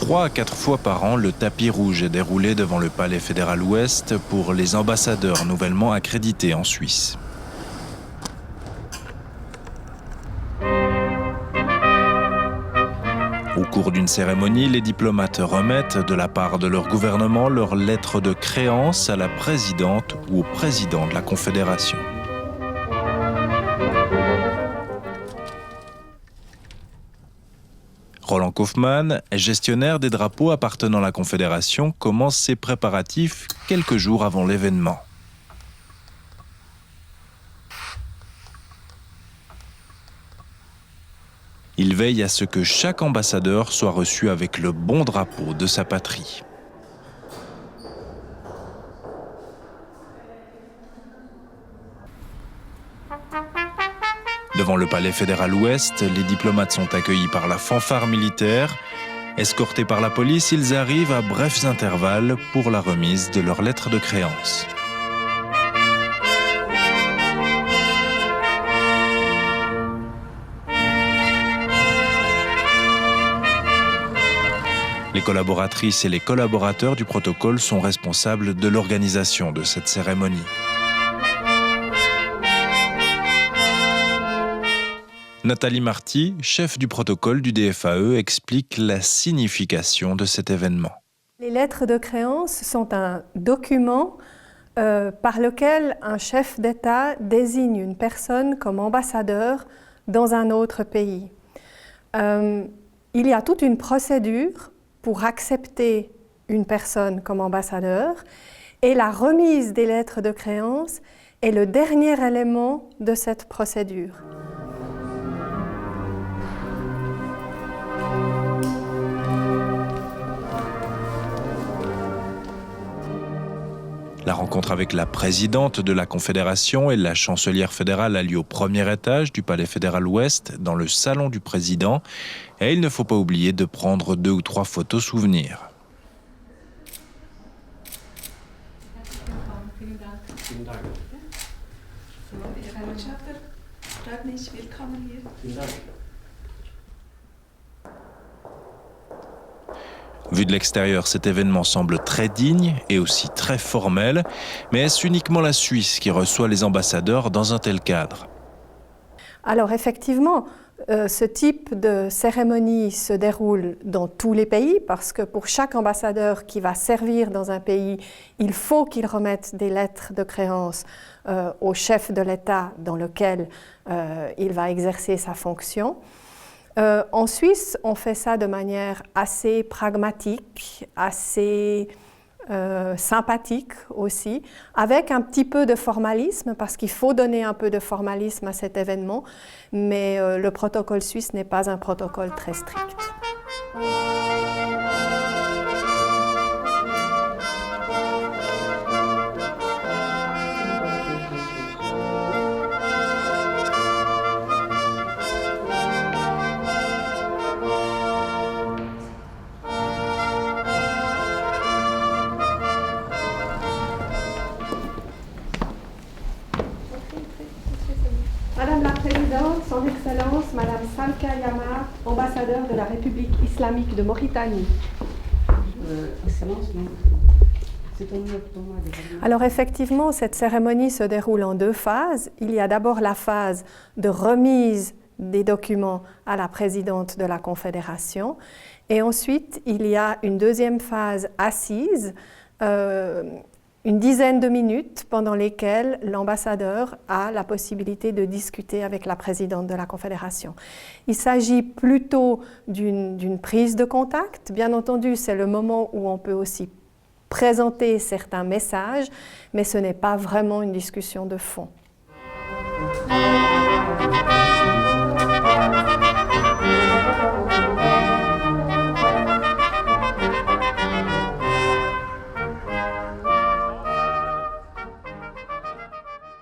3 à 4 fois par an, le tapis rouge est déroulé devant le Palais fédéral Ouest pour les ambassadeurs nouvellement accrédités en Suisse. Au cours d'une cérémonie, les diplomates remettent de la part de leur gouvernement leur lettre de créance à la présidente ou au président de la Confédération. Roland Kaufmann, gestionnaire des drapeaux appartenant à la Confédération, commence ses préparatifs quelques jours avant l'événement. Il veille à ce que chaque ambassadeur soit reçu avec le bon drapeau de sa patrie. Devant le Palais fédéral Ouest, les diplomates sont accueillis par la fanfare militaire. Escortés par la police, ils arrivent à brefs intervalles pour la remise de leur lettre de créance. Les collaboratrices et les collaborateurs du protocole sont responsables de l'organisation de cette cérémonie. Nathalie Marty, chef du protocole du DFAE, explique la signification de cet événement. Les lettres de créance sont un document par lequel un chef d'État désigne une personne comme ambassadeur dans un autre pays. Il y a toute une procédure pour accepter une personne comme ambassadeur et la remise des lettres de créance est le dernier élément de cette procédure. La rencontre avec la présidente de la Confédération et la chancelière fédérale a lieu au premier étage du Palais fédéral Ouest, dans le salon du président. Et il ne faut pas oublier de prendre 2 ou 3 photos souvenirs. Vu de l'extérieur, cet événement semble très digne et aussi très formel, mais est-ce uniquement la Suisse qui reçoit les ambassadeurs dans un tel cadre? Alors effectivement, ce type de cérémonie se déroule dans tous les pays parce que pour chaque ambassadeur qui va servir dans un pays, il faut qu'il remette des lettres de créance au chef de l'État dans lequel il va exercer sa fonction. En Suisse, on fait ça de manière assez pragmatique, assez sympathique aussi, avec un petit peu de formalisme, parce qu'il faut donner un peu de formalisme à cet événement, mais le protocole suisse n'est pas un protocole très strict. Madame la Présidente, Son Excellence, Madame Salka Yamar, ambassadeur de la République islamique de Mauritanie. Alors effectivement, cette cérémonie se déroule en 2 phases. Il y a d'abord la phase de remise des documents à la présidente de la Confédération et ensuite il y a une deuxième phase assise, une dizaine de minutes pendant lesquelles l'ambassadeur a la possibilité de discuter avec la présidente de la Confédération. Il s'agit plutôt d'une prise de contact. Bien entendu, c'est le moment où on peut aussi présenter certains messages, mais ce n'est pas vraiment une discussion de fond.